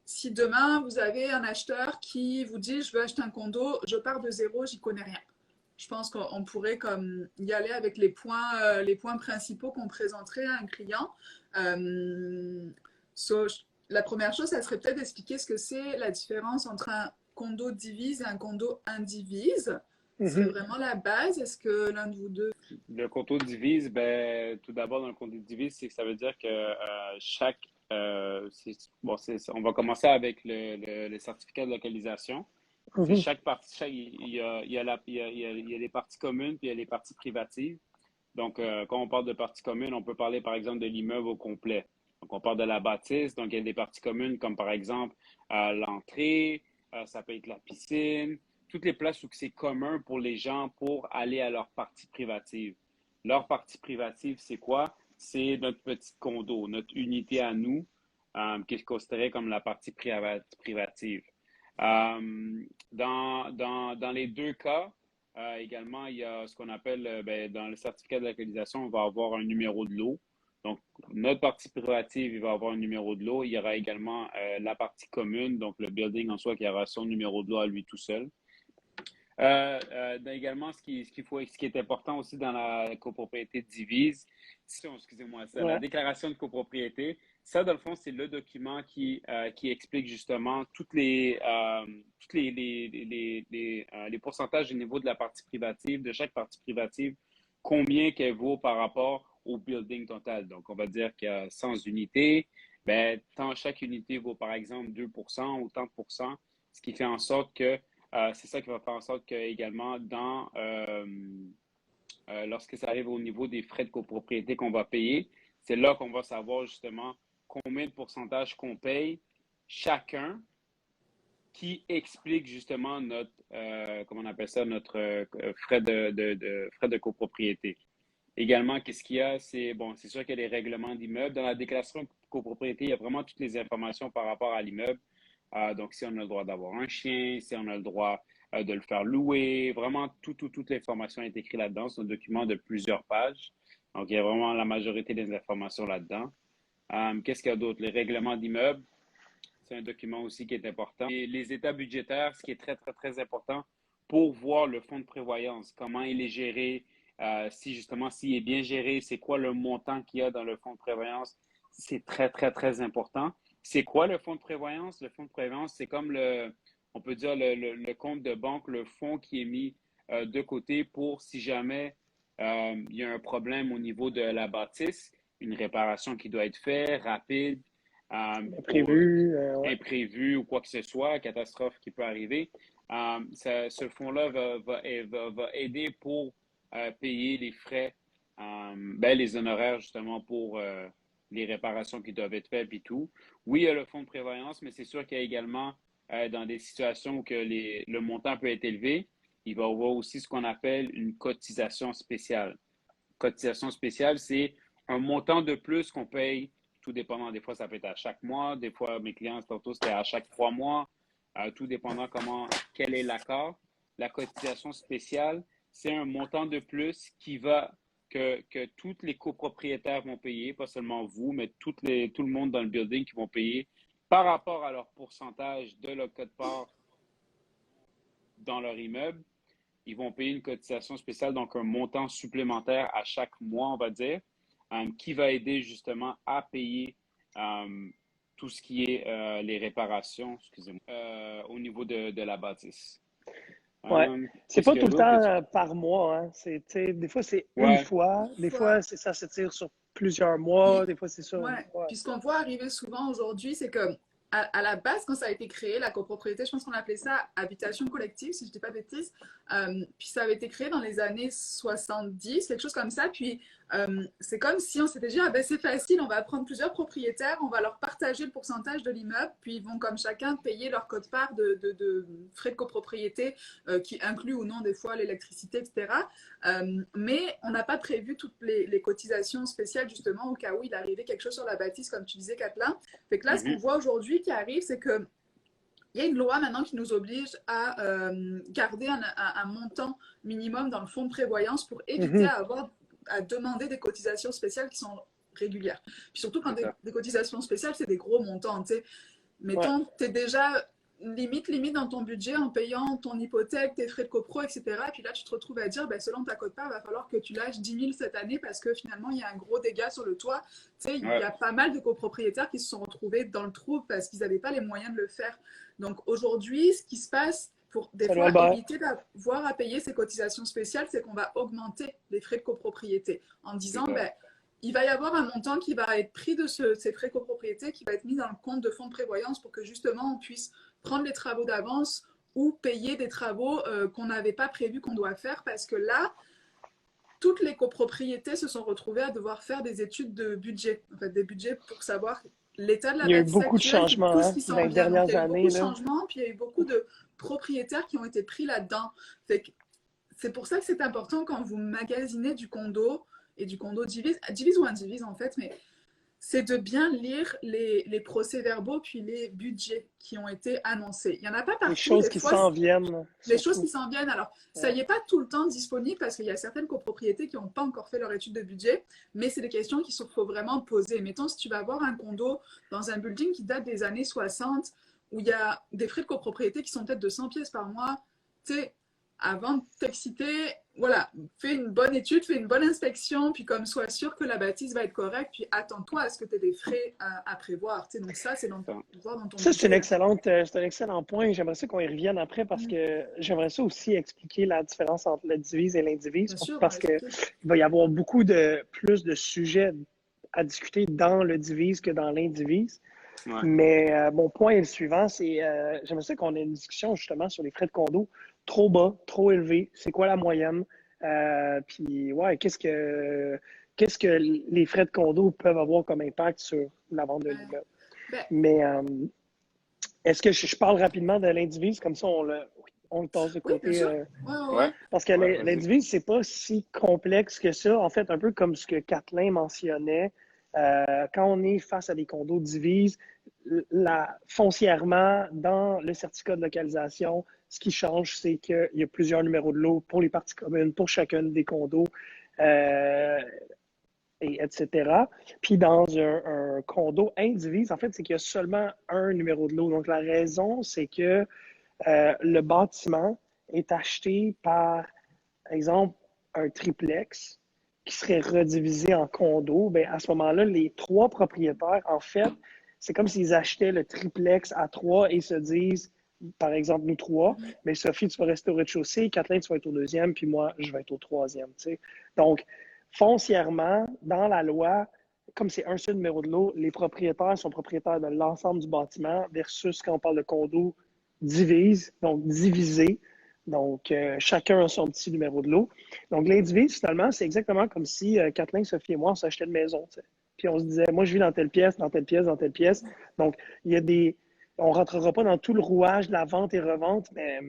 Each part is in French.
si demain vous avez un acheteur qui vous dit je veux acheter un condo, je pars de zéro, j'y connais rien. Je pense qu'on pourrait comme y aller avec les points principaux qu'on présenterait à un client. Euh, so, la première chose, ça serait peut-être d'expliquer ce que c'est la différence entre un condo divise et un condo indivise. Ce serait Mhm. vraiment la base. Est-ce que l'un de vous deux... Le contour divise, ben, tout d'abord, dans le contour divise, c'est que ça veut dire que chaque. On va commencer avec le certificat de localisation. C'est Mhm. chaque partie, il y a les parties communes puis il y a les parties privatives. Donc, quand on parle de parties communes, on peut parler par exemple de l'immeuble au complet. Donc, on parle de la bâtisse. Donc, il y a des parties communes comme par exemple l'entrée, ça peut être la piscine, toutes les places où c'est commun pour les gens pour aller à leur partie privative. Leur partie privative, c'est quoi? C'est notre petit condo, notre unité à nous, qui est considérée comme la partie privative. Dans les deux cas, également, il y a ce qu'on appelle, ben, dans le certificat de localisation, on va avoir un numéro de lot. Donc, notre partie privative, il va avoir un numéro de lot. Il y aura également la partie commune, donc le building en soi, qui aura son numéro de lot à lui tout seul. Également, ce qui est important aussi dans la copropriété divise, excusez-moi, c'est la Ouais. déclaration de copropriété. Ça, dans le fond, c'est le document qui explique justement les pourcentages au niveau de la partie privative, de chaque partie privative, combien qu'elle vaut par rapport au building total. Donc, on va dire qu'il y a 100 unités, ben, chaque unité vaut par exemple 2% ou tant de pourcents, ce qui fait en sorte que c'est ça qui va faire en sorte que également lorsque ça arrive au niveau des frais de copropriété qu'on va payer, c'est là qu'on va savoir justement combien de pourcentage qu'on paye chacun, qui explique justement notre comment on appelle ça, notre frais de copropriété. Également, qu'est-ce qu'il y a? C'est sûr qu'il y a les règlements d'immeuble. Dans la déclaration de copropriété, il y a vraiment toutes les informations par rapport à l'immeuble. Donc, si on a le droit d'avoir un chien, si on a le droit de le faire louer, vraiment, toute l'information est écrite là-dedans. C'est un document de plusieurs pages. Donc, il y a vraiment la majorité des informations là-dedans. Qu'est-ce qu'il y a d'autre? Les règlements d'immeuble, c'est un document aussi qui est important. Et les états budgétaires, ce qui est très, très, très important pour voir le fonds de prévoyance, comment il est géré, si justement, s'il est bien géré, c'est quoi le montant qu'il y a dans le fonds de prévoyance, c'est très, très, très important. C'est quoi le fonds de prévoyance? Le fonds de prévoyance, c'est comme on peut dire le compte de banque, le fonds qui est mis de côté pour si jamais il y a un problème au niveau de la bâtisse, une réparation qui doit être faite, rapide, pour Prévu, ouais. imprévu ou quoi que ce soit, catastrophe qui peut arriver. Ce fonds-là va aider pour payer les frais, les honoraires justement pour les réparations qui doivent être faites et tout. Oui, il y a le fonds de prévoyance, mais c'est sûr qu'il y a également dans des situations où le montant peut être élevé, il va y avoir aussi ce qu'on appelle une cotisation spéciale. Cotisation spéciale, c'est un montant de plus qu'on paye, tout dépendant. Des fois, ça peut être à chaque mois. Des fois, mes clients, tantôt, c'était à chaque 3 mois. Tout dépendant quel est l'accord. La cotisation spéciale, c'est un montant de plus que tous les copropriétaires vont payer, pas seulement vous, mais tout le monde dans le building qui vont payer par rapport à leur pourcentage de leur quote-part dans leur immeuble. Ils vont payer une cotisation spéciale, donc un montant supplémentaire à chaque mois, on va dire, qui va aider justement à payer tout ce qui est les réparations, excusez-moi, au niveau de la bâtisse. Ouais. C'est Qu'est-ce pas qu'il y tout a le d'autre? temps par mois, hein. Des fois, c'est une Ouais, fois. Une Des fois. fois, ça s'étire sur plusieurs mois. Puis, Des fois, c'est ça. ouais. Ouais. Puis ce qu'on voit arriver souvent aujourd'hui, c'est que à la base, quand ça a été créé, la copropriété, je pense qu'on appelait ça habitation collective, si je ne dis pas de bêtises. Puis ça avait été créé dans les années 70, quelque chose comme ça. Puis c'est comme si on s'était dit, ah ben c'est facile, on va prendre plusieurs propriétaires, on va leur partager le pourcentage de l'immeuble, puis ils vont comme chacun payer leur quote-part de frais de copropriété qui inclut ou non des fois l'électricité, etc. Mais on n'a pas prévu toutes les cotisations spéciales justement au cas où il arrivait quelque chose sur la bâtisse, comme tu disais, Kathleen. Fait que là, ce qu'on mhm, voit aujourd'hui qui arrive, c'est que il y a une loi maintenant qui nous oblige à garder un montant minimum dans le fonds de prévoyance pour éviter Mhm. à demander des cotisations spéciales qui sont régulières. Puis surtout quand c'est ça. des cotisations spéciales, c'est des gros montants. Tu sais, Ouais. mettons, tu es déjà limite dans ton budget en payant ton hypothèque, tes frais de copro, etc. Et puis là, tu te retrouves à dire, ben, selon ta quote-part, il va falloir que tu lâches 10 000 cette année parce que finalement, il y a un gros dégât sur le toit. Tu sais, il y Ouais, a pas mal de copropriétaires qui se sont retrouvés dans le trou parce qu'ils n'avaient pas les moyens de le faire. Donc aujourd'hui, ce qui se passe pour des Salut fois Albert. éviter d'avoir à payer ces cotisations spéciales, c'est qu'on va augmenter les frais de copropriété en c'est disant, ça. ben, il va y avoir un montant qui va être pris de ces frais copropriété qui va être mis dans le compte de fonds de prévoyance pour que justement on puisse prendre les travaux d'avance ou payer des travaux qu'on n'avait pas prévu qu'on doit faire parce que là, toutes les copropriétés se sont retrouvées à devoir faire des études de budget, en fait, des budgets pour savoir l'état de la Il y a eu bâtisse beaucoup de actuelle, puis changements tout ce hein, qui dans s'en les vient. Donc, il dernières y a eu beaucoup années, de là. changements, puis il y a eu beaucoup de propriétaires qui ont été pris là-dedans. C'est pour ça que c'est important quand vous magasinez du condo et du condo divise ou indivise en fait, mais c'est de bien lire les procès-verbaux puis les budgets qui ont été annoncés. Il n'y en a pas Les partout, choses des qui fois, s'en viennent, les choses qui surtout. s'en viennent. Alors, ça Ouais. y est pas tout le temps disponible parce qu'il y a certaines copropriétés qui n'ont pas encore fait leur étude de budget, mais c'est des questions qu'il faut vraiment poser. Mettons, si tu vas avoir un condo dans un building qui date des années 60, où il y a des frais de copropriété qui sont peut-être de 100 pièces par mois, tu sais, avant de t'exciter, voilà, fais une bonne étude, fais une bonne inspection, puis comme sois sûr que la bâtisse va être correcte, puis attends-toi à ce que tu aies des frais à prévoir. Tu sais, donc ça, c'est dans, voir dans ton Ça, budget. Là. c'est un excellent point. J'aimerais ça qu'on y revienne après parce Mm. que j'aimerais ça aussi expliquer la différence entre la divise et l'indivise Bien sûr, on va parce que expliquer. il va y avoir beaucoup plus de sujets à discuter dans le divise que dans l'indivise. Ouais. Mais mon point est le suivant, c'est j'aimerais ça qu'on ait une discussion justement sur les frais de condo trop bas, trop élevés. C'est quoi la moyenne? Puis ouais, qu'est-ce que les frais de condo peuvent avoir comme impact sur la vente d'un Ouais. immeuble? Ben, Mais est-ce que je parle rapidement de l'indivise, comme ça on le passe de oui, bien côté? sûr. Ouais, ouais, Ouais, ouais. Parce que ouais, vas-y. l'indivise, c'est pas si complexe que ça. En fait, un peu comme ce que Kathleen mentionnait, quand on est face à des condos divises, foncièrement, dans le certificat de localisation, ce qui change, c'est qu'il y a plusieurs numéros de lot pour les parties communes, pour chacun des condos. Euh, etc. Puis dans un condo indivise, en fait, c'est qu'il y a seulement un numéro de lot. Donc la raison, c'est que le bâtiment est acheté par exemple, un triplex qui serait redivisé en condo. Bien, à ce moment-là, les trois propriétaires, en fait, c'est comme s'ils achetaient le triplex à trois et se disent, par exemple, nous trois, Mhm. mais Sophie, tu vas rester au rez-de-chaussée, Kathleen, tu vas être au deuxième, puis moi, je vais être au troisième. Tu sais. Donc, foncièrement, dans la loi, comme c'est un seul numéro de lot, les propriétaires sont propriétaires de l'ensemble du bâtiment versus quand on parle de condo, divise, donc divisé. Donc, chacun a son petit numéro de lot. Donc, l'indivise, finalement, c'est exactement comme si Kathleen, Sophie et moi, on s'achetait une maison. T'sais. Puis on se disait, moi, je vis dans telle pièce, dans telle pièce, dans telle pièce. Donc, il y a des. On ne rentrera pas dans tout le rouage de la vente et revente, mais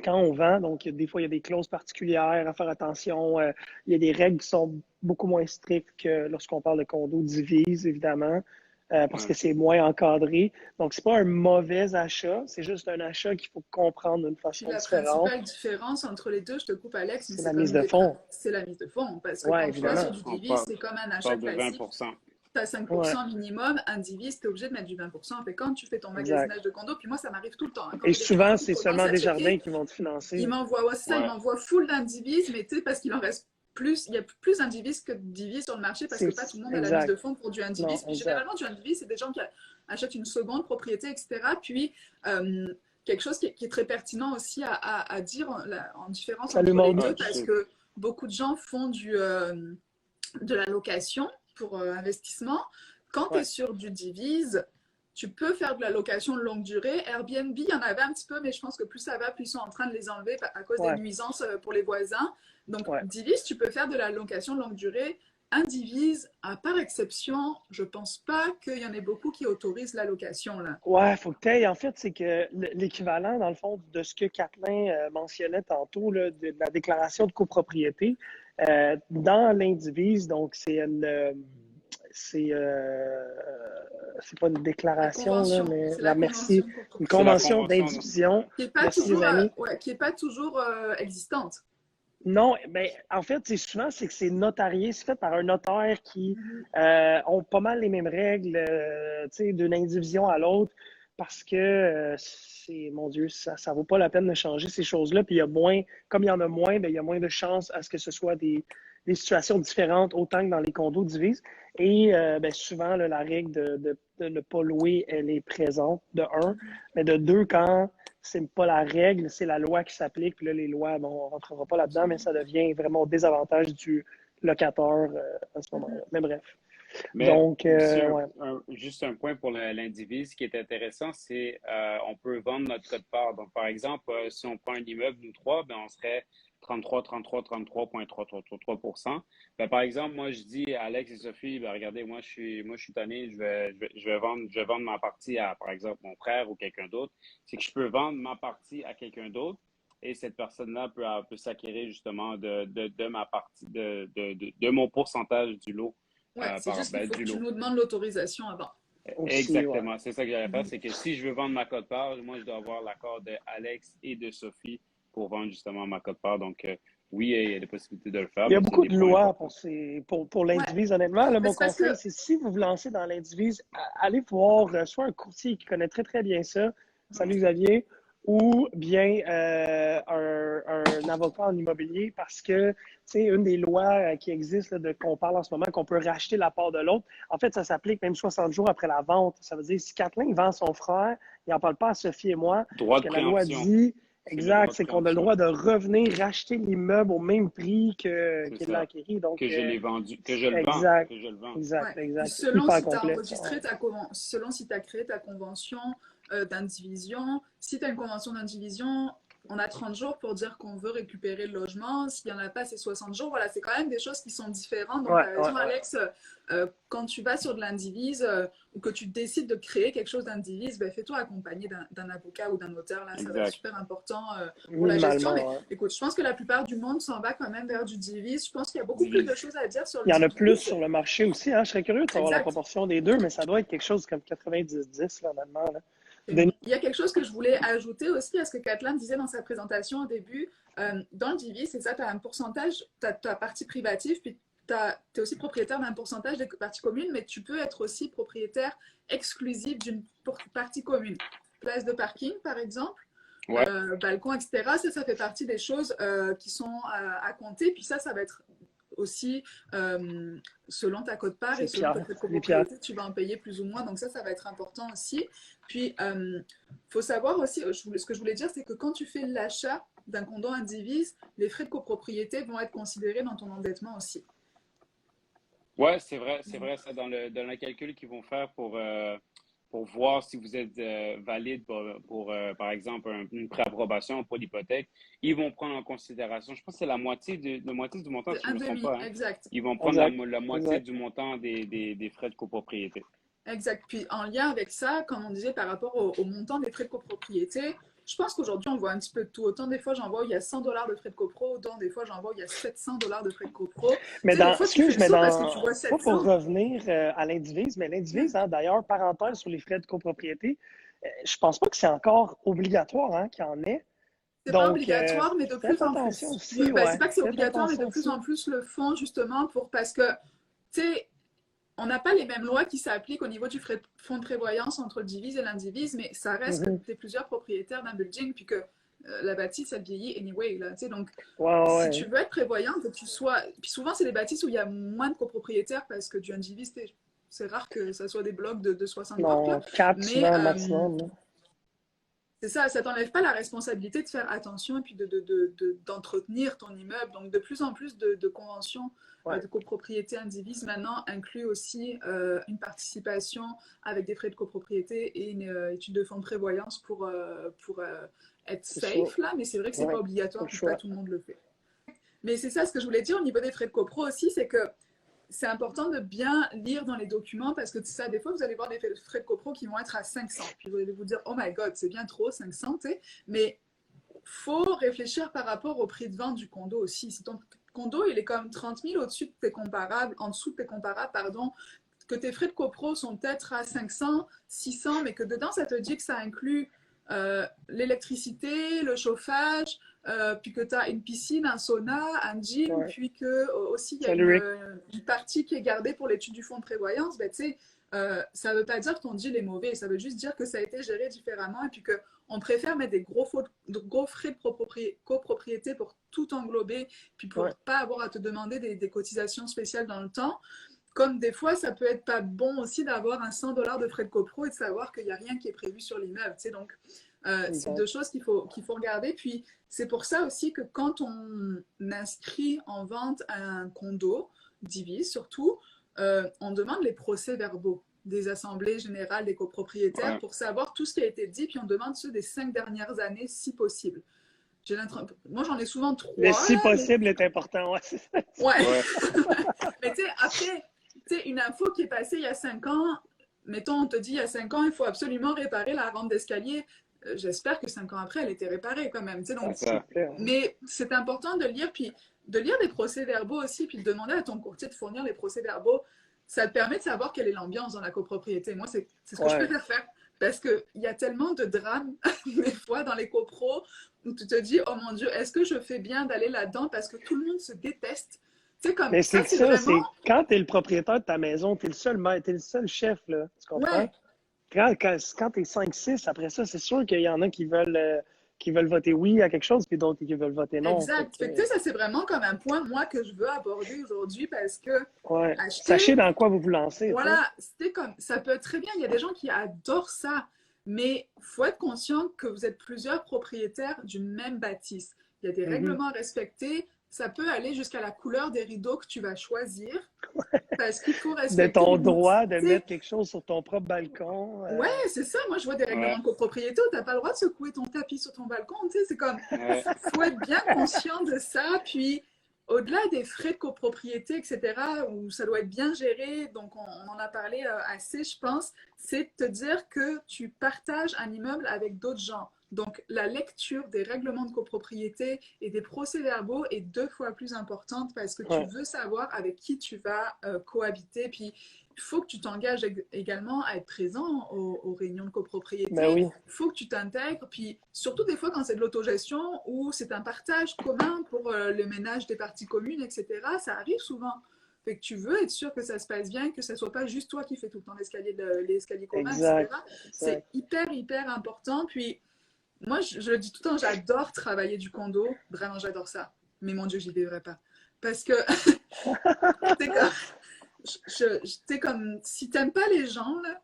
quand on vend, donc des fois, il y a des clauses particulières à faire attention. Il y a des règles qui sont beaucoup moins strictes que lorsqu'on parle de condo divise, évidemment, parce Ouais. que c'est moins encadré. Donc, c'est pas un mauvais achat, c'est juste un achat qu'il faut comprendre d'une Puis façon la différente. principale différence entre les deux, je te coupe Alex, mais C'est c'est la comme mise une de fonds. c'est la mise de fonds. Parce que Ouais, quand tu vas évidemment. sur du On divise, parle, c'est comme un on achat parle de classique. 20%. Tu as 5% Ouais, minimum, un divise, tu es obligé de mettre du 20%. Fait quand tu fais ton exact. magasinage de condo, puis moi ça m'arrive tout le temps. Hein, quand Et j'ai des clients souvent, qui c'est commencent seulement à Desjardins checker, qui vont te ils financer. m'envoient ouais, ça, ils Ouais, m'envoient full d'indivises, mais tu sais, parce qu'il en reste plus, il y a plus d'indivises que de divises sur le marché parce que C'est pas tout le monde a la mise exact. de fonds pour du Non, indivise. Puis exact. généralement, du indivise, c'est des gens qui achètent une seconde propriété, etc. Puis, quelque chose qui est très pertinent aussi à dire en différence Salut, entre les Maude. ah, deux tu parce sais. que beaucoup de gens font de la location pour investissement. Quand tu es Ouais, sur du divise, tu peux faire de la location longue durée. Airbnb, il y en avait un petit peu, mais je pense que plus ça va, plus ils sont en train de les enlever à cause des ouais, nuisances pour les voisins. Donc, ouais. divise, tu peux faire de la location longue durée. Indivise, à part exception, je pense pas qu'il y en ait beaucoup qui autorisent la location là. Ouais, faut que tu ailles. En fait, c'est que l'équivalent, dans le fond, de ce que Kathleen mentionnait tantôt, là, de la déclaration de copropriété, dans l'indivise, donc c'est c'est pas une La déclaration, là, convention, mais c'est la la merci, convention de une C'est la copropriété convention convention. d'indivision. qui est pas Merci, les toujours, amis. ouais, qui est pas toujours existante. Non, mais en fait, c'est souvent c'est que c'est notarié, c'est fait par un notaire qui Mhm. ont pas mal les mêmes règles, tu sais, d'une indivision à l'autre. parce que mon Dieu, ça vaut pas la peine de changer ces choses-là. Puis il y a moins, comme il y en a moins, ben, il y a moins de chances à ce que ce soit des situations différentes, autant que dans les condos divises. Et ben, souvent, là, la règle de ne pas louer, elle est présente, de un. Mais de deux, quand c'est pas la règle, c'est la loi qui s'applique. Puis là, les lois, bon, on ne rentrera pas là-dedans, mais ça devient vraiment au désavantage du locataire à ce moment-là. Mais bref. Mais Donc, aussi, ouais. juste un point pour l'individu, ce qui est intéressant, c'est on peut vendre notre code part. Donc, par exemple, si on prend un immeuble, nous trois, ben, on serait 33,33%. Ben, par exemple, moi, je dis à Alex et Sophie, ben, regardez, moi, je suis tanné, je vais vendre ma partie à, par exemple, mon frère ou quelqu'un d'autre. C'est que je peux vendre ma partie à quelqu'un d'autre et cette personne-là peut s'acquérir justement de ma partie, de mon pourcentage du lot. Ouais, c'est juste qu'il faut que Du tu lot. nous demandes l'autorisation avant. Aussi, ouais. Exactement, c'est ça que j'allais faire, c'est que si je veux vendre ma quote-part, moi, je dois avoir l'accord de Alex et de Sophie pour vendre justement ma quote-part. Donc, oui, il y a des possibilités de le faire, Il y a mais c'est beaucoup des de points lois importants. pour Ouais, l'indivise. Honnêtement, là, mais mon c'est parce conseil, que c'est si vous vous lancez dans l'indivise, allez voir soit un courtier qui connaît très, très bien ça, salut Xavier, ou bien un avocat en immobilier parce que, tu sais, une des lois qui existe, là, qu'on parle en ce moment, qu'on peut racheter la part de l'autre, en fait, ça s'applique même 60 jours après la vente. Ça veut dire, si Kathleen vend son frère, il n'en parle pas à Sophie et moi, Droit ce de que la loi préemption. dit, C'est le exact, droit de c'est qu'on a le préemption. droit de revenir racheter l'immeuble au même prix C'est qu'il l'a ça. acquis. Donc, Que je l'ai vendu, que je le vends, exact, que je le vends. ouais. exact, Puis exact. C'est selon hyper si tu as complexe. enregistré selon si tu as créé ta convention d'indivision, si tu as une convention d'indivision, on a 30 jours pour dire qu'on veut récupérer le logement. S'il n'y en a pas, c'est 60 jours. Voilà, c'est quand même des choses qui sont différentes. Donc, Ouais, tu as ouais, raison, ouais. Alex. Quand tu vas sur de l'indivise ou que tu décides de créer quelque chose d'indivise, ben, fais-toi accompagner d'un avocat ou d'un notaire. Là, ça va être Exact. super important pour la gestion. Mais Minimalement, ouais. écoute, je pense que la plupart du monde s'en va quand même vers du divise. Je pense qu'il y a beaucoup plus de Divise. choses à dire sur le Il y en a plus divise. sur le marché aussi. Hein. Je serais curieux de savoir la Exact. proportion des deux, mais ça doit être quelque chose comme 90-10, là, honnêtement. Là. Il y a quelque chose que je voulais ajouter aussi à ce que Kathleen disait dans sa présentation au début. Dans le divise, c'est ça, tu as un pourcentage, tu as ta partie privative, puis tu es aussi propriétaire d'un pourcentage des parties communes, mais tu peux être aussi propriétaire exclusif d'une partie commune. Place de parking, par exemple, Ouais. balcon, etc. Ça fait partie des choses qui sont à compter. Puis ça va être aussi selon ta quote-part et C'est selon ta Pierre. Les Pierre. copropriété, tu vas en payer plus ou moins. Donc ça va être important aussi. Puis, faut savoir aussi, ce que je voulais dire, c'est que quand tu fais l'achat d'un condo indivise, les frais de copropriété vont être considérés dans ton endettement aussi. Ouais, c'est vrai, ça, dans le calcul qu'ils vont faire pour voir si vous êtes valide pour par exemple, une préapprobation pour l'hypothèque, ils vont prendre en considération, je pense que c'est la moitié du montant, si je Un ne me trompe demi, pas, hein. exact. Ils vont prendre Exact. la moitié Exact. du montant des frais de copropriété. Exact. Puis en lien avec ça, comme on disait par rapport au montant des frais de copropriété, je pense qu'aujourd'hui on voit un petit peu de tout. Autant des fois j'en vois où il y a 100 $ de frais de copro, autant des fois j'en vois où il y a 700 $ de frais de copro. Mais Tu sais, des dans, fois tu fais excuse, le mais saut parce que tu dans, vois pas pour 700. revenir à l'indivise, mais l'indivise, hein, d'ailleurs, parenthèse sur les frais de copropriété, je pense pas que c'est encore obligatoire hein, qu'il y en ait. C'est pas Donc, obligatoire, mais de plus faites en attention plus. aussi, Ben, c'est ouais. pas que c'est Faites obligatoire, mais de attention plus en aussi. plus le font justement parce que, tu sais, on n'a pas les mêmes lois qui s'appliquent au niveau du fonds de prévoyance entre le divise et l'indivise, mais ça reste que Mhm. tu es plusieurs propriétaires d'un building, puis que la bâtisse, elle vieillit anyway. Là, donc, Ouais, ouais, si ouais. tu veux être prévoyant, que tu sois. Puis souvent, c'est des bâtisses où il y a moins de copropriétaires parce que du indivise, c'est rare que ça soit des blocs de 60 portes. Là. Non, 4 Mais souvent maximum. Là. c'est ça t'enlève pas la responsabilité de faire attention et puis d'entretenir ton immeuble. Donc, de plus en plus de conventions Ouais, de copropriété indivise maintenant inclut aussi une participation avec des frais de copropriété et une étude de fonds de prévoyance pour être c'est ça. safe là, mais c'est vrai que c'est pas Ouais, pas obligatoire le puis pas choix. tout le monde le fait. Mais c'est ça ce que je voulais dire au niveau des frais de copro aussi, c'est que c'est important de bien lire dans les documents parce que ça, des fois, vous allez voir des frais de copro qui vont être à 500. Puis vous allez vous dire, oh my god, c'est bien trop, 500, tu sais. Mais faut réfléchir par rapport au prix de vente du condo aussi. Si ton condo, il est comme 30 000 au-dessus de tes comparables, en dessous de tes comparables, pardon, que tes frais de copro sont peut-être à 500, 600, mais que dedans, ça te dit que ça inclut l'électricité, le chauffage, puis que tu as une piscine, un sauna, un gym, Ouais. puis que aussi il y a Salut Rick. une partie qui est gardée pour l'étude du fonds de prévoyance, ben, tu sais, ça ne veut pas dire que ton deal est mauvais, ça veut juste dire que ça a été géré différemment et puis qu'on préfère mettre de gros frais de copropriété pour tout englober, puis pour Ouais. pas avoir à te demander des cotisations spéciales dans le temps. Comme des fois, ça peut être pas bon aussi d'avoir un 100 $ de frais de copro et de savoir qu'il n'y a rien qui est prévu sur l'immeuble. Tu sais, donc, c'est deux Exact. choses qu'il faut regarder. Puis, c'est pour ça aussi que quand on inscrit en vente un condo, divise surtout, on demande les procès-verbaux des assemblées générales des copropriétaires Ouais. pour savoir tout ce qui a été dit, puis on demande ceux des 5 dernières années si possible. Moi, j'en ai souvent Le 3, si là, mais possible est important. Ouais, c'est ça. ouais. Ouais. Mais tu sais, après, tu sais, une info qui est passée il y a 5 ans, mettons, on te dit il y a 5 ans, il faut absolument réparer la rampe d'escalier. J'espère que 5 ans après, elle était réparée quand même. Tu sais, C'est donc, ça. mais c'est important de lire, puis de lire des procès-verbaux aussi, puis de demander à ton courtier de fournir les procès-verbaux. Ça te permet de savoir quelle est l'ambiance dans la copropriété. Moi, c'est ce que je Ouais. préfère faire. Parce qu'il y a tellement de drames, des fois, dans les copros, où tu te dis, oh mon Dieu, est-ce que je fais bien d'aller là-dedans parce que tout le monde se déteste? Tu sais, comme Mais ça, c'est que c'est ça, vraiment. c'est quand tu es le propriétaire de ta maison, tu es le seul maître, t'es le seul chef, là. Tu comprends? Ouais, Quand tu es 5-6, après ça, c'est sûr qu'il y en a qui veulent voter oui à quelque chose, puis d'autres qui veulent voter non. Fait exact. que, Fait que, tu sais, ça, c'est vraiment comme un point, moi, que je veux aborder aujourd'hui parce que ouais. acheter, Sachez dans quoi vous vous lancez, tu sais. voilà, c'était comme, ça peut être très bien. Il y a des gens qui adorent ça, mais faut être conscient que vous êtes plusieurs propriétaires d'une même bâtisse. Il y a des Mhm. règlements à respecter. Ça peut aller jusqu'à la couleur des rideaux que tu vas choisir parce qu'il faut De respecter ton les limites. droit de Tu sais, mettre quelque chose sur ton propre balcon. ouais, c'est ça. Moi, je vois des règlements Ouais. de copropriété où tu n'as pas le droit de secouer ton tapis sur ton balcon. Tu sais, c'est comme, Ouais. faut être bien conscient de ça. Puis, au-delà des frais de copropriété, etc., où ça doit être bien géré, donc on en a parlé assez, je pense, c'est de te dire que tu partages un immeuble avec d'autres gens. Donc, la lecture des règlements de copropriété et des procès-verbaux est 2 fois plus importante parce que tu Ouais. veux savoir avec qui tu vas cohabiter. Puis, il faut que tu t'engages également à être présent aux réunions de Ben copropriété. oui. Il faut que tu t'intègres. Puis surtout des fois quand c'est de l'autogestion ou c'est un partage commun pour le ménage des parties communes, etc. Ça arrive souvent. Fait que tu veux être sûr que ça se passe bien, que ce ne soit pas juste toi qui fais tout le temps l'escalier commun, Exact. etc. C'est Exact. hyper, hyper important. Puis moi, je le dis tout le temps, j'adore travailler du condo. Vraiment, j'adore ça. Mais mon Dieu, j'y vivrai pas. Parce que, c'est comme, t'sais, comme si t'aimes pas les gens, là,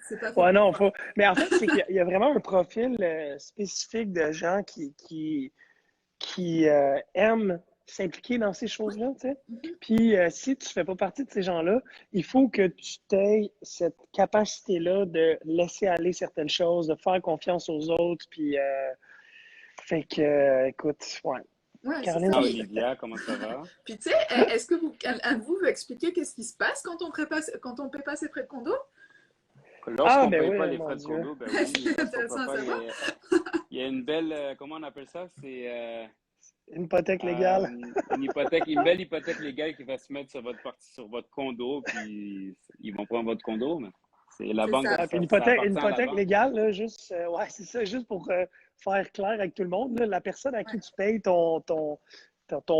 c'est pas fait Ouais, pour non, toi. faut. Mais en fait, c'est qu'il y a vraiment un profil spécifique de gens qui aiment s'impliquer dans ces choses-là, tu sais. Mhm. Puis si tu fais pas partie de ces gens-là, il faut que tu aies cette capacité-là de laisser aller certaines choses, de faire confiance aux autres. Puis, fait que, écoute, ouais. Ouais, c'est Caroline, ça. Ah, Puis, Olivia, comment ça va? puis tu sais, est-ce que un de vous veut expliquer qu'est-ce qui se passe quand on paie pas ses frais de condo? ah, Lorsqu'on ben paye oui, pas les mon frais de Dieu. condo, ben oui, C'est lorsqu'on peut intéressant à pas, savoir. il y a une belle, comment on appelle ça? C'est Une hypothèque légale. une belle hypothèque légale qui va se mettre sur votre partie, sur votre condo, puis ils vont prendre votre condo, mais c'est la C'est banque, ça. Ouais, puis ça une appartient à la hypothèque banque. légale, là, juste, ouais, c'est ça, juste pour faire clair avec tout le monde, là, la personne à qui Ouais. tu payes ton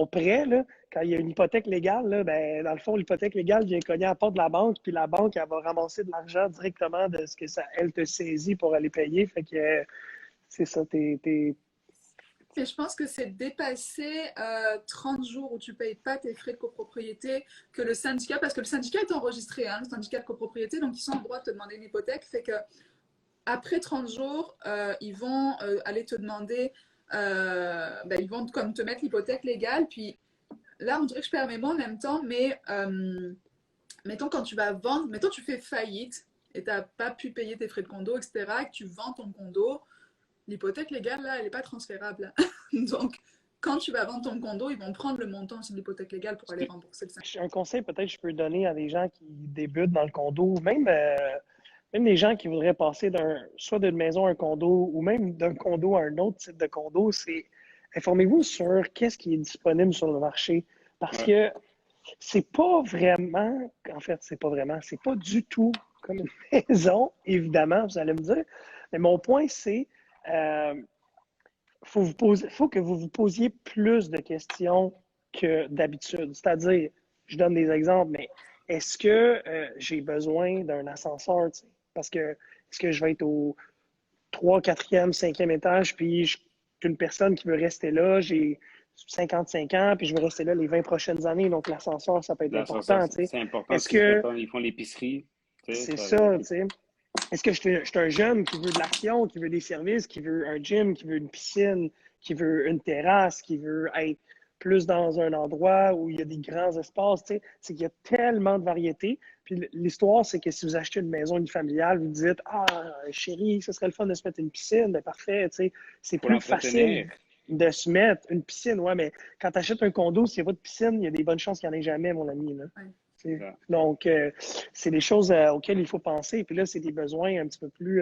prêt, là, quand il y a une hypothèque légale, là, ben, dans le fond, l'hypothèque légale vient cogner à la porte de la banque, puis la banque, elle va ramasser de l'argent directement de ce que ça, elle te saisit pour aller payer. Fait que c'est ça, Et je pense que c'est dépasser 30 jours où tu payes pas tes frais de copropriété que le syndicat, parce que le syndicat est enregistré, hein, le syndicat de copropriété, donc ils sont en droit de te demander une hypothèque. Fait que après 30 jours, ils vont aller te demander, ben, ils vont comme te mettre l'hypothèque légale. Puis là, on dirait que je perds mes mots en même temps, mais mettons quand tu vas vendre, mettons tu fais faillite et tu n'as pas pu payer tes frais de condo, etc., et que tu vends ton condo, l'hypothèque légale, là, elle n'est pas transférable. Donc, quand tu vas vendre ton condo, ils vont prendre le montant sur l'hypothèque légale pour aller rembourser le syndicat. un conseil peut-être que je peux donner à des gens qui débutent dans le condo, même des gens qui voudraient passer soit d'une maison à un condo ou même d'un condo à un autre type de condo, c'est informez-vous sur qu'est-ce qui est disponible sur le marché. Parce Ouais. que c'est pas vraiment, en fait, c'est pas du tout comme une maison, évidemment, vous allez me dire. Mais mon point, c'est faut que vous vous posiez plus de questions que d'habitude. C'est-à-dire, je donne des exemples, mais est-ce que j'ai besoin d'un ascenseur, tu sais? Parce que est-ce que je vais être au 3, 4e, 5e étage, puis je suis une personne qui veut rester là, j'ai 55 ans, puis je veux rester là les 20 prochaines années, donc l'ascenseur, ça peut être Là, ça, important, tu sais. c'est important Est-ce parce que que quand ils font l'épicerie, tu sais, c'est ça ça, va. tu sais? Est-ce que je suis un jeune qui veut de l'action, qui veut des services, qui veut un gym, qui veut une piscine, qui veut une terrasse, qui veut être plus dans un endroit où il y a des grands espaces, tu sais? C'est qu'il y a tellement de variétés. Puis l'histoire, c'est que si vous achetez une maison unifamiliale, vous dites, ah, chérie, ce serait le fun de se mettre une piscine, ben parfait, tu sais. C'est Pour plus facile l'entretenir. de se mettre une piscine, ouais, mais quand tu achètes un condo, s'il n'y a pas de piscine, il y a des bonnes chances qu'il n'y en ait jamais, mon ami, là. Ouais. Donc, c'est des choses auxquelles il faut penser. Puis là, c'est des besoins un petit peu plus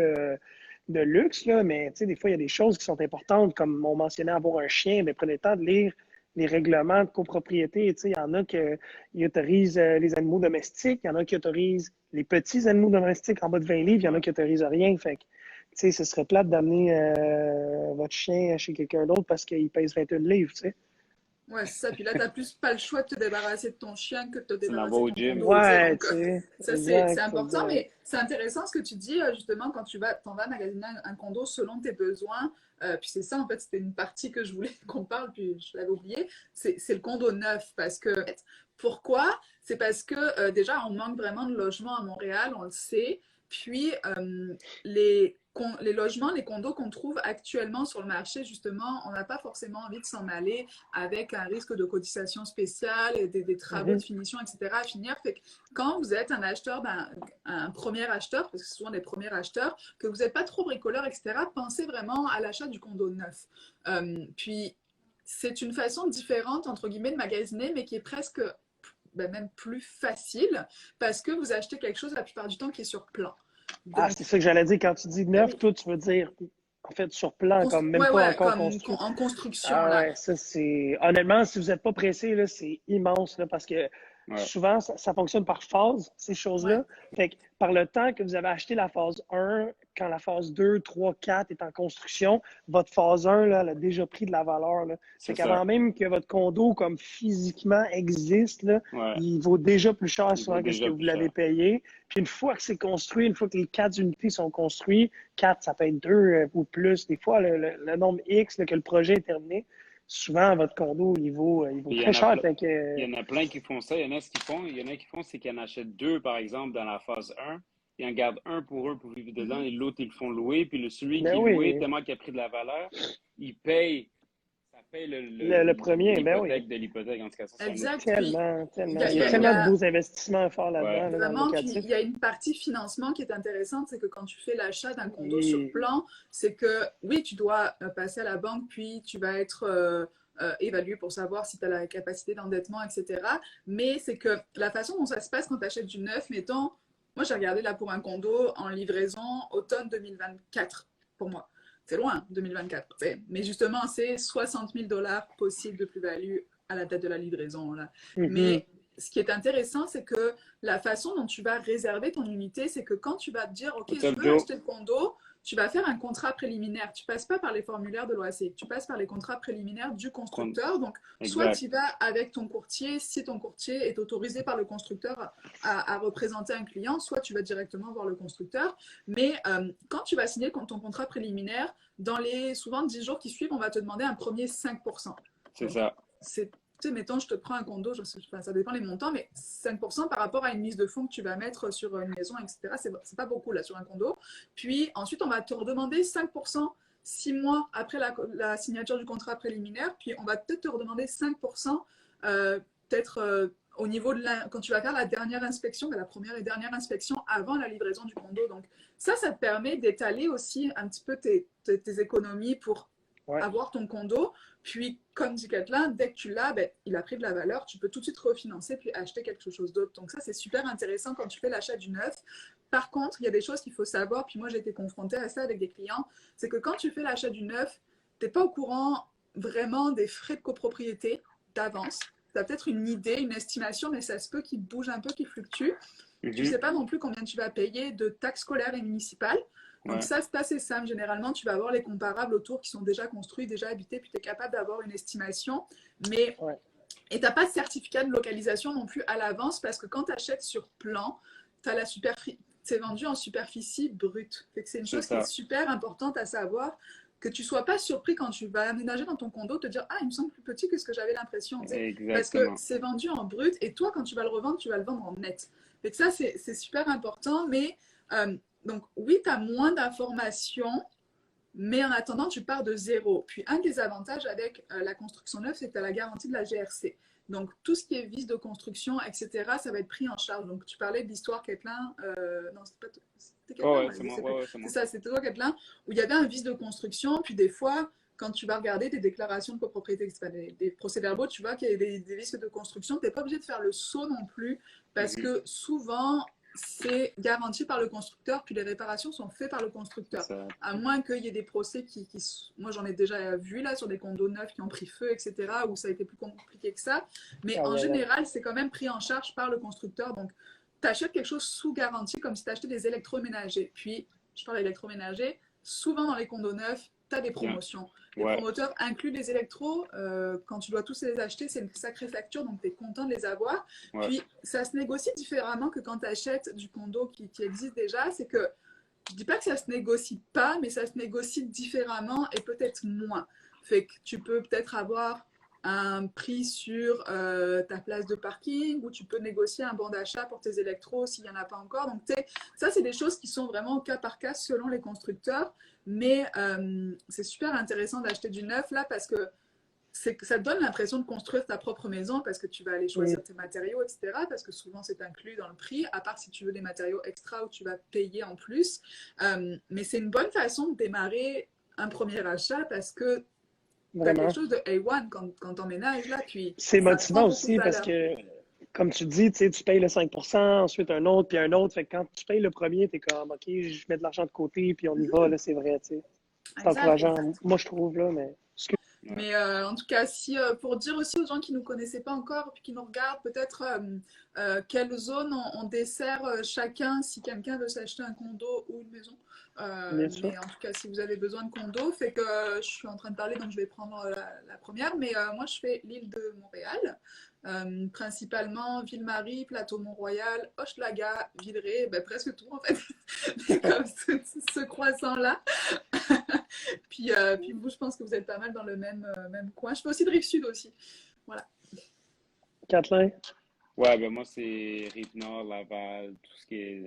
de luxe, là, mais des fois, il y a des choses qui sont importantes, comme on mentionnait avoir un chien, mais prenez le temps de lire les règlements de copropriété. Il y en a qui autorisent les animaux domestiques, il y en a qui autorisent les petits animaux domestiques en bas de 20 livres, il y en a qui autorisent rien. Fait que, ce serait plate d'amener votre chien chez quelqu'un d'autre parce qu'il pèse 21 livres, tu sais. Ouais, c'est ça. Puis là, tu n'as plus pas le choix de te débarrasser de ton chien que de te Tu l'en vas débarrasser de au ton gym. condo, tu sais. Ouais, Donc, tu sais, ça, c'est exact, important, exact. mais c'est intéressant ce que tu dis, justement, quand t'en vas magasiner un condo selon tes besoins. Puis c'est ça, en fait, c'était une partie que je voulais qu'on parle, puis je l'avais oublié. C'est le condo neuf. Parce que, pourquoi? C'est parce que, déjà, on manque vraiment de logements à Montréal, on le sait. Puis, les logements, les condos qu'on trouve actuellement sur le marché, justement, on n'a pas forcément envie de s'en mêler avec un risque de cotisation spéciale, et des travaux de Mhm. finition, etc. à finir. Fait que quand vous êtes un acheteur, un premier acheteur, parce que c'est souvent des premiers acheteurs, que vous n'êtes pas trop bricoleur, etc., pensez vraiment à l'achat du condo neuf. Puis, c'est une façon différente, entre guillemets, de magasiner, mais qui est presque même plus facile, parce que vous achetez quelque chose la plupart du temps qui est sur plan. Ah, Donc, c'est ça que j'allais dire. Quand tu dis ben neuf, oui, toi, tu veux dire, en fait, sur plan, comme même ouais, pas ouais, encore comme construit. en construction, Ah là. ouais, ça c'est. Honnêtement, si vous n'êtes pas pressé, là, c'est immense, là, parce que Ouais. souvent, ça fonctionne par phase, ces Ouais. choses-là. Fait que par le temps que vous avez acheté la phase 1, quand la phase 2, 3, 4 est en construction, votre phase 1, là, elle a déjà pris de la valeur, là. Fait C'est qu'avant ça. même que votre condo, comme physiquement, existe, là, Ouais. il vaut déjà plus cher Il vaut souvent que ce que déjà vous plus l'avez cher. payé. Puis une fois que c'est construit, une fois que les 4 unités sont construites, 4, ça peut être 2 ou plus. Des fois, le nombre X, là, que le projet est terminé, souvent, votre condo, il vaut Puis très cher. Fait il que, y en a plein qui font ça. Il y en a ce qu'ils font. Il y en a qui font, c'est qu'ils en achètent deux, par exemple, dans la phase 1. Ils en gardent un pour eux pour vivre dedans Mhm. et l'autre, ils le font louer. Puis celui ben qui est loué, oui, tellement qu'il a pris de la valeur, il paye, ça paye le premier, ben oui. l'hypothèque de l'hypothèque. En tout cas, ça, c'est un autre Exact. histoire. Puis, Tellement, il tellement. y a, Il il y y a a, il y tellement de a beaux investissements à faire Ouais. là-dedans, là, dans le vraiment, puis locatif. il y a une partie financement qui est intéressante, c'est que quand tu fais l'achat d'un condo sur Et, plan, c'est que oui, tu dois passer à la banque, puis tu vas être évalué pour savoir si tu as la capacité d'endettement, etc. Mais c'est que la façon dont ça se passe quand tu achètes du neuf, mettons, moi j'ai regardé là pour un condo en livraison automne 2024 pour moi. C'est loin, 2024. Mais justement, c'est 60 000 dollars possible de plus-value à la date de la livraison, là. mhm. Mais ce qui est intéressant, c'est que la façon dont tu vas réserver ton unité, c'est que quand tu vas te dire, OK, What's je up, veux Joe? acheter le condo, tu vas faire un contrat préliminaire. Tu passes pas par les formulaires de l'OAC, tu passes par les contrats préliminaires du Con- constructeur. Donc, soit Exact. tu vas avec ton courtier, si ton courtier est autorisé par le constructeur à représenter un client, soit tu vas directement voir le constructeur. Mais quand tu vas signer ton contrat préliminaire, dans les souvent 10 jours qui suivent, on va te demander un premier 5%. C'est Donc, ça. c'est tu sais, mettons, je te prends un condo, enfin, ça dépend les montants, mais 5% par rapport à une mise de fonds que tu vas mettre sur une maison, etc., c'est pas beaucoup là sur un condo. Puis ensuite, on va te redemander 5% 6 mois après la signature du contrat préliminaire, puis on va peut-être te redemander 5% peut-être au niveau de quand tu vas faire la dernière inspection, la première et dernière inspection avant la livraison du condo. Donc ça te permet d'étaler aussi un petit peu tes économies pour Ouais. avoir ton condo. Puis, comme dit Kathleen, dès que tu l'as, il a pris de la valeur, tu peux tout de suite refinancer puis acheter quelque chose d'autre. Donc ça, c'est super intéressant quand tu fais l'achat du neuf. Par contre, il y a des choses qu'il faut savoir, puis moi j'ai été confrontée à ça avec des clients, c'est que quand tu fais l'achat du neuf, tu n'es pas au courant vraiment des frais de copropriété d'avance. Tu as peut-être une idée, une estimation, mais ça se peut qu'il bouge un peu, qu'il fluctue. Tu ne sais pas non plus combien tu vas payer de taxes scolaires et municipales. Donc Ouais. ça, c'est assez simple. Généralement, tu vas avoir les comparables autour qui sont déjà construits, déjà habités, puis tu es capable d'avoir une estimation. Mais Ouais. Et tu n'as pas de certificat de localisation non plus à l'avance parce que quand tu achètes sur plan, c'est vendu en superficie brute. C'est une C'est chose qui est ça. super importante à savoir, que tu ne sois pas surpris quand tu vas aménager dans ton condo, te dire ah, il me semble plus petit que ce que j'avais l'impression. Parce que Exactement. c'est vendu en brut et toi, quand tu vas le revendre, tu vas le vendre en net. Ça, c'est super important. Mais donc, oui, tu as moins d'informations. Mais en attendant, tu pars de zéro. Puis un des avantages avec la construction neuve, c'est que tu as la garantie de la GRC. Donc tout ce qui est vis de construction, etc., ça va être pris en charge. Donc tu parlais de l'histoire Ketlin. Non, c'était Oh, Ketlin, ouais, ouais, c'est moi. Ouais, ouais, c'est c'est moi. ça, c'était toi Ketlin, où il y avait un vice de construction. Puis des fois, quand tu vas regarder des déclarations de copropriété, des procès-verbaux, tu vois qu'il y a des vices de construction. Tu n'es pas obligé de faire le saut non plus, parce Mhm. que souvent, c'est garanti par le constructeur, puis les réparations sont faites par le C'est constructeur. ça. À moins qu'il y ait des procès moi j'en ai déjà vu là sur des condos neufs qui ont pris feu, etc., où ça a été plus compliqué que ça. Mais en Aïe, aïe, aïe. général, c'est quand même pris en charge par le constructeur. Donc, tu achètes quelque chose sous garantie, comme si tu achetais des électroménagers. Puis, je parle d'électroménagers, souvent dans les condos neufs, tu as des Bien. promotions. Les Ouais, promoteurs incluent les électros. Quand tu dois tous les acheter, c'est une sacrée facture, donc tu es content de les avoir. ouais. Puis, ça se négocie différemment que quand tu achètes du condo qui existe déjà. C'est que je dis pas que ça se négocie pas, mais ça se négocie différemment et peut-être moins. Fait que tu peux peut-être avoir un prix sur ta place de parking ou tu peux négocier un bon d'achat pour tes électros s'il n'y en a pas encore. Donc, ça, c'est des choses qui sont vraiment au cas par cas selon les constructeurs. Mais c'est super intéressant d'acheter du neuf là parce que ça te donne l'impression de construire ta propre maison parce que tu vas aller Oui, choisir tes matériaux, etc. Parce que souvent, c'est inclus dans le prix, à part si tu veux des matériaux extra où tu vas payer en plus. Mais c'est une bonne façon de démarrer un premier achat parce que tu as quelque vraiment. chose de A1 quand tu emménages là, puis C'est ça prend motivant beaucoup de aussi parce valeur. que, comme tu dis, tu payes le 5%, ensuite un autre, puis un autre. Fait que quand tu payes le premier, tu es comme, OK, je mets de l'argent de côté, puis on y va, là, c'est vrai, tu sais. C'est Exact, encourageant. exact. Moi, je trouve, là, mais. Ouais. Mais en tout cas, si, pour dire aussi aux gens qui ne nous connaissaient pas encore, puis qui nous regardent, peut-être quelle zone on dessert chacun si quelqu'un veut s'acheter un condo ou une maison. Bien sûr. Mais en tout cas, si vous avez besoin de condo, fait que je suis en train de parler, donc je vais prendre la première. Mais moi, je fais l'île de Montréal, principalement Ville-Marie, Plateau-Mont-Royal, Hochelaga, Villeray, ben, presque tout en fait, comme ce croissant-là. Puis vous, je pense que vous êtes pas mal dans le même coin. Je fais aussi de Rive-Sud aussi. Voilà. Kathleen? Ouais, ben moi, c'est Rive-Nord, Laval, tout ce qui est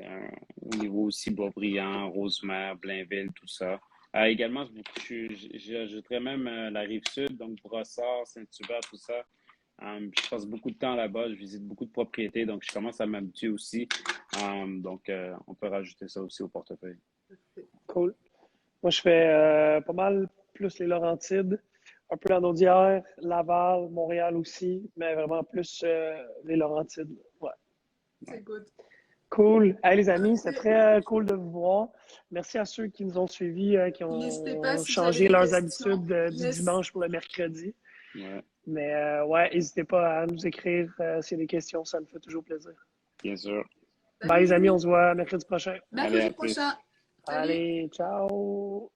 au niveau aussi Boisbriand, Rosemère, Blainville, tout ça. Également, j'ajouterais même la Rive-Sud, donc Brossard, Saint-Hubert, tout ça. Je passe beaucoup de temps là-bas, je visite beaucoup de propriétés, donc je commence à m'habituer aussi. On peut rajouter ça aussi au portefeuille. Cool. Moi, je fais pas mal plus les Laurentides, un peu la Naudière, Laval, Montréal aussi, mais vraiment plus les Laurentides. Ouais. C'est good. Cool. Hey, les amis, c'était Parfait. très cool de vous voir. Merci à ceux qui nous ont suivis, qui N'hésitez pas ont si vous avez changé des leurs questions. habitudes du Yes. dimanche pour le mercredi. Ouais, Mais ouais, n'hésitez pas à nous écrire s'il y a des questions, ça me fait toujours plaisir. bien sûr. Bye Salut les les amis, on amis. se voit mercredi prochain. Allez, Mercredi à prochain. plus. Salut. Allez, ciao!